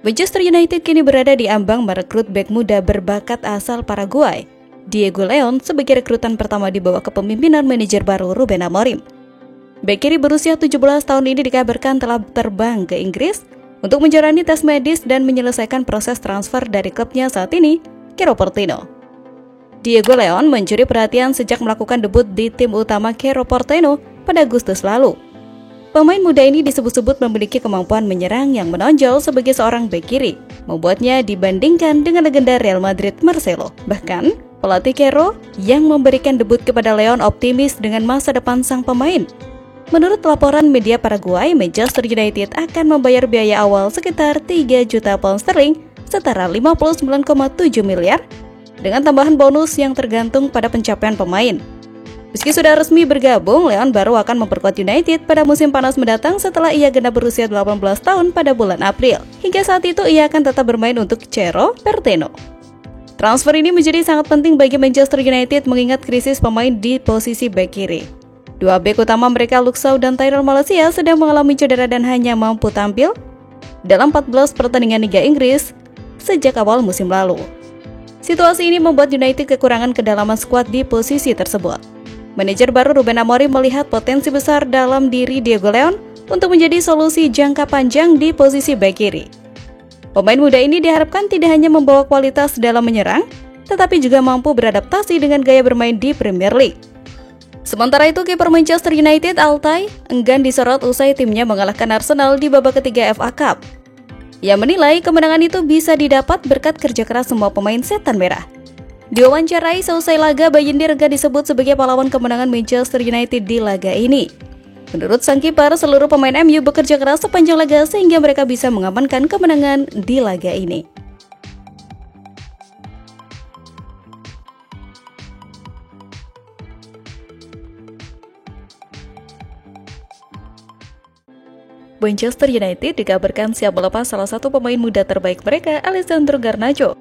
Manchester United kini berada di ambang merekrut bek muda berbakat asal Paraguay, Diego Leon, sebagai rekrutan pertama di bawah kepemimpinan manajer baru Ruben Amorim. Bek kiri berusia 17 tahun ini dikabarkan telah terbang ke Inggris untuk menjalani tes medis dan menyelesaikan proses transfer dari klubnya saat ini, Cerro Porteño. Diego Leon mencuri perhatian sejak melakukan debut di tim utama Cerro Porteño pada Agustus lalu. Pemain muda ini disebut-sebut memiliki kemampuan menyerang yang menonjol sebagai seorang bek kiri, membuatnya dibandingkan dengan legenda Real Madrid Marcelo. Bahkan, pelatih Cerro yang memberikan debut kepada Leon optimis dengan masa depan sang pemain. Menurut laporan media Paraguay, Manchester United akan membayar biaya awal sekitar 3 juta pound sterling, setara 59,7 miliar, dengan tambahan bonus yang tergantung pada pencapaian pemain. Meski sudah resmi bergabung, Leon baru akan memperkuat United pada musim panas mendatang setelah ia genap berusia 18 tahun pada bulan April. Hingga saat itu ia akan tetap bermain untuk Cerro Porteño. Transfer ini menjadi sangat penting bagi Manchester United mengingat krisis pemain di posisi bek kiri. Dua bek utama mereka, Luke Shaw dan Tyrell Malacia, sedang mengalami cedera dan hanya mampu tampil dalam 14 pertandingan Liga Inggris sejak awal musim lalu. Situasi ini membuat United kekurangan kedalaman skuad di posisi tersebut. Manajer baru Ruben Amorim melihat potensi besar dalam diri Diego Leon untuk menjadi solusi jangka panjang di posisi bek kiri. Pemain muda ini diharapkan tidak hanya membawa kualitas dalam menyerang, tetapi juga mampu beradaptasi dengan gaya bermain di Premier League. Sementara itu, kiper Manchester United Altay enggan disorot usai timnya mengalahkan Arsenal di babak ketiga FA Cup. Ia menilai kemenangan itu bisa didapat berkat kerja keras semua pemain setan merah. Diwawancarai seusai laga, Bayindir enggan disebut sebagai pahlawan kemenangan Manchester United di laga ini. Menurut sang kiper, seluruh pemain MU bekerja keras sepanjang laga sehingga mereka bisa mengamankan kemenangan di laga ini. Manchester United dikabarkan siap melepas salah satu pemain muda terbaik mereka, Alessandro Garnacho,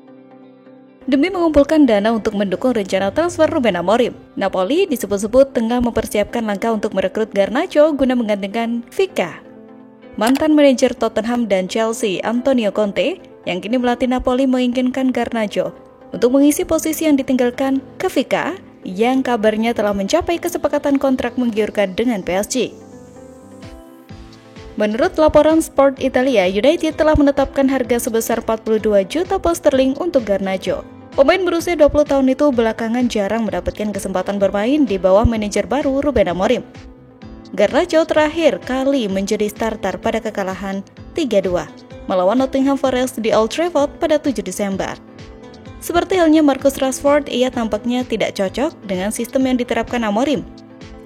demi mengumpulkan dana untuk mendukung rencana transfer Ruben Amorim. Napoli disebut-sebut tengah mempersiapkan langkah untuk merekrut Garnacho guna menggantikan Vica. Mantan manajer Tottenham dan Chelsea, Antonio Conte, yang kini melatih Napoli, menginginkan Garnacho untuk mengisi posisi yang ditinggalkan ke Vica, yang kabarnya telah mencapai kesepakatan kontrak menggiurkan dengan PSG. Menurut laporan Sport Italia, United telah menetapkan harga sebesar 42 juta pound sterling untuk Garnacho. Pemain berusia 20 tahun itu belakangan jarang mendapatkan kesempatan bermain di bawah manajer baru Ruben Amorim. Garnacho terakhir kali menjadi starter pada kekalahan 3-2 melawan Nottingham Forest di Old Trafford pada 7 Desember. Seperti halnya Marcus Rashford, ia tampaknya tidak cocok dengan sistem yang diterapkan Amorim.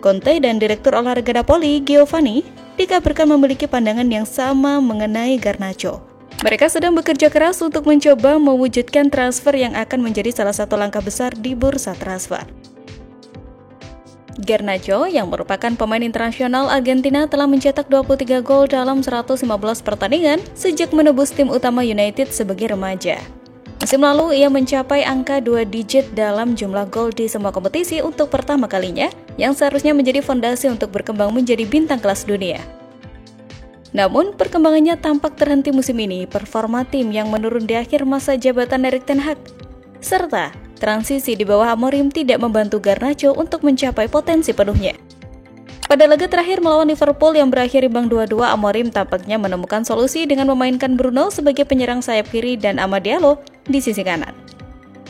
Conte dan Direktur Olahraga Napoli, Giovanni, dikabarkan memiliki pandangan yang sama mengenai Garnacho. Mereka sedang bekerja keras untuk mencoba mewujudkan transfer yang akan menjadi salah satu langkah besar di bursa transfer. Garnacho, yang merupakan pemain internasional Argentina, telah mencetak 23 gol dalam 115 pertandingan sejak menebus tim utama United sebagai remaja. Musim lalu, ia mencapai angka 2 digit dalam jumlah gol di semua kompetisi untuk pertama kalinya, yang seharusnya menjadi fondasi untuk berkembang menjadi bintang kelas dunia. Namun, perkembangannya tampak terhenti musim ini. Performa tim yang menurun di akhir masa jabatan Erik ten Hag, serta transisi di bawah Amorim tidak membantu Garnacho untuk mencapai potensi penuhnya. Pada laga terakhir melawan Liverpool yang berakhir imbang 2-2, Amorim tampaknya menemukan solusi dengan memainkan Bruno sebagai penyerang sayap kiri dan Amad Diallo di sisi kanan.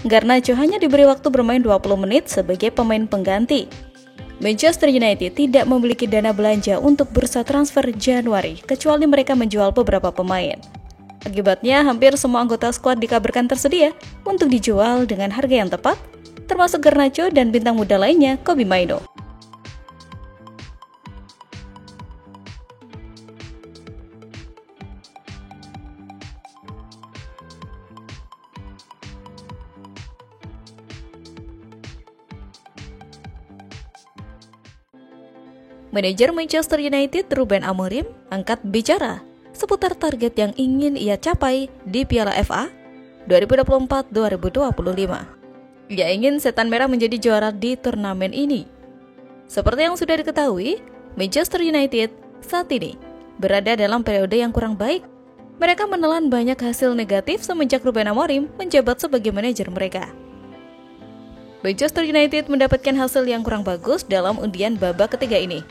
Garnacho hanya diberi waktu bermain 20 menit sebagai pemain pengganti. Manchester United tidak memiliki dana belanja untuk bursa transfer Januari, kecuali mereka menjual beberapa pemain. Akibatnya, hampir semua anggota skuad dikabarkan tersedia untuk dijual dengan harga yang tepat, termasuk Garnacho dan bintang muda lainnya, Kobbie Mainoo. Manajer Manchester United Ruben Amorim angkat bicara seputar target yang ingin ia capai di Piala FA 2024-2025. Ia ingin Setan Merah menjadi juara di turnamen ini. Seperti yang sudah diketahui, Manchester United saat ini berada dalam periode yang kurang baik. Mereka menelan banyak hasil negatif semenjak Ruben Amorim menjabat sebagai manajer mereka. Manchester United mendapatkan hasil yang kurang bagus dalam undian babak ketiga ini.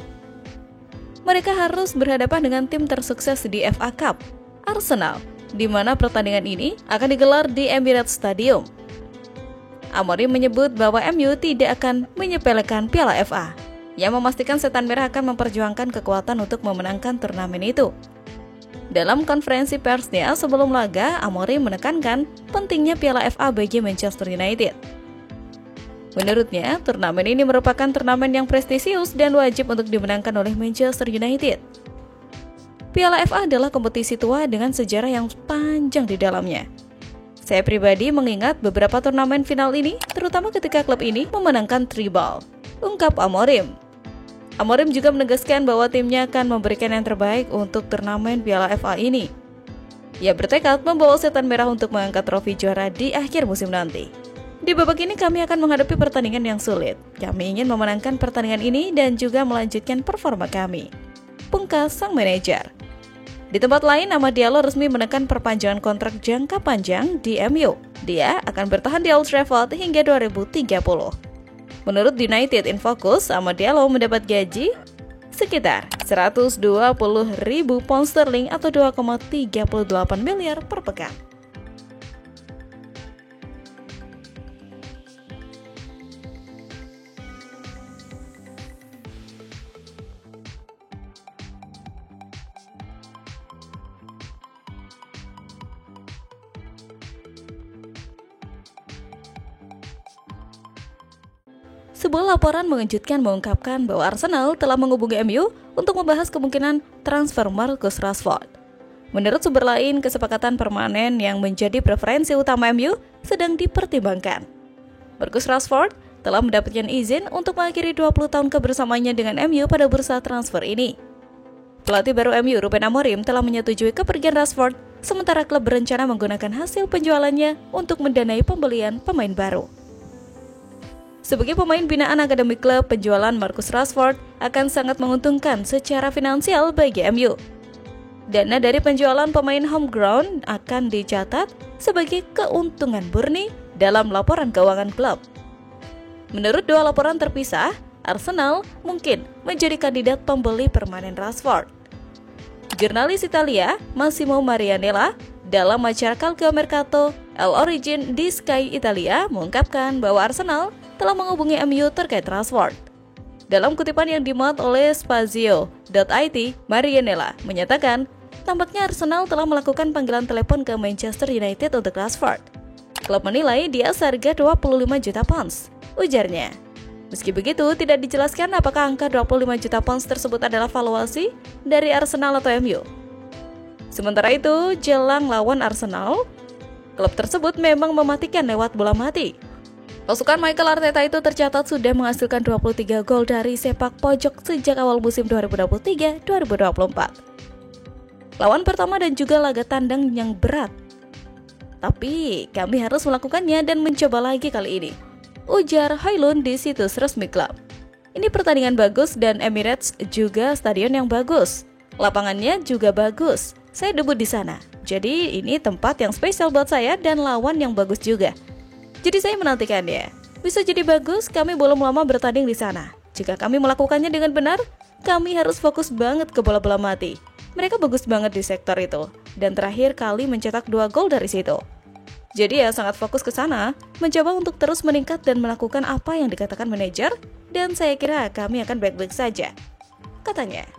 Mereka harus berhadapan dengan tim tersukses di FA Cup, Arsenal, di mana pertandingan ini akan digelar di Emirates Stadium. Amorim menyebut bahwa MU tidak akan menyepelekan Piala FA, yang memastikan Setan Merah akan memperjuangkan kekuatan untuk memenangkan turnamen itu. Dalam konferensi persnya sebelum laga, Amorim menekankan pentingnya Piala FA bagi Manchester United. Menurutnya, turnamen ini merupakan turnamen yang prestisius dan wajib untuk dimenangkan oleh Manchester United. Piala FA adalah kompetisi tua dengan sejarah yang panjang di dalamnya. Saya pribadi mengingat beberapa turnamen final ini, terutama ketika klub ini memenangkan treble, ungkap Amorim. Amorim juga menegaskan bahwa timnya akan memberikan yang terbaik untuk turnamen Piala FA ini. Ia bertekad membawa Setan Merah untuk mengangkat trofi juara di akhir musim nanti. Di babak ini kami akan menghadapi pertandingan yang sulit. Kami ingin memenangkan pertandingan ini dan juga melanjutkan performa kami, pungkas sang manajer. Di tempat lain, Amad Diallo resmi menekan perpanjangan kontrak jangka panjang di MU. Dia akan bertahan di Old Trafford hingga 2030. Menurut United in Focus, Amad Diallo mendapat gaji sekitar 120.000 pound sterling atau 2,38 miliar per pekan. Sebuah laporan mengejutkan mengungkapkan bahwa Arsenal telah menghubungi MU untuk membahas kemungkinan transfer Marcus Rashford. Menurut sumber lain, kesepakatan permanen yang menjadi preferensi utama MU sedang dipertimbangkan. Marcus Rashford telah mendapatkan izin untuk mengakhiri 20 tahun kebersamaannya dengan MU pada bursa transfer ini. Pelatih baru MU, Ruben Amorim, telah menyetujui kepergian Rashford, sementara klub berencana menggunakan hasil penjualannya untuk mendanai pembelian pemain baru. Sebagai pemain binaan akademi klub, penjualan Marcus Rashford akan sangat menguntungkan secara finansial bagi MU. Dana dari penjualan pemain homegrown akan dicatat sebagai keuntungan murni dalam laporan keuangan klub. Menurut dua laporan terpisah, Arsenal mungkin menjadi kandidat pembeli permanen Rashford. Jurnalis Italia, Massimo Marianella, dalam acara Calciomercato El Origin di Sky Italia mengungkapkan bahwa Arsenal telah menghubungi MU terkait Rashford. Dalam kutipan yang dimuat oleh Spazio.it, Marianella menyatakan, tampaknya Arsenal telah melakukan panggilan telepon ke Manchester United untuk Rashford. Klub menilai dia seharga 25 juta pounds, ujarnya. Meski begitu, tidak dijelaskan apakah angka 25 juta pounds tersebut adalah valuasi dari Arsenal atau MU. Sementara itu, jelang lawan Arsenal, klub tersebut memang mematikan lewat bola mati. Pasukan Mikel Arteta itu tercatat sudah menghasilkan 23 gol dari sepak pojok sejak awal musim 2023-2024. Lawan pertama dan juga laga tandang yang berat. Tapi kami harus melakukannya dan mencoba lagi kali ini, ujar Højlund di situs resmi klub. Ini pertandingan bagus dan Emirates juga stadion yang bagus. Lapangannya juga bagus. Saya debut di sana. Jadi ini tempat yang spesial buat saya dan lawan yang bagus juga. Jadi saya menantikannya. Bisa jadi bagus, kami belum lama bertanding di sana. Jika kami melakukannya dengan benar, kami harus fokus banget ke bola-bola mati. Mereka bagus banget di sektor itu. Dan terakhir kali mencetak 2 gol dari situ. Jadi ya sangat fokus ke sana, mencoba untuk terus meningkat dan melakukan apa yang dikatakan manajer, dan saya kira kami akan baik-baik saja, katanya.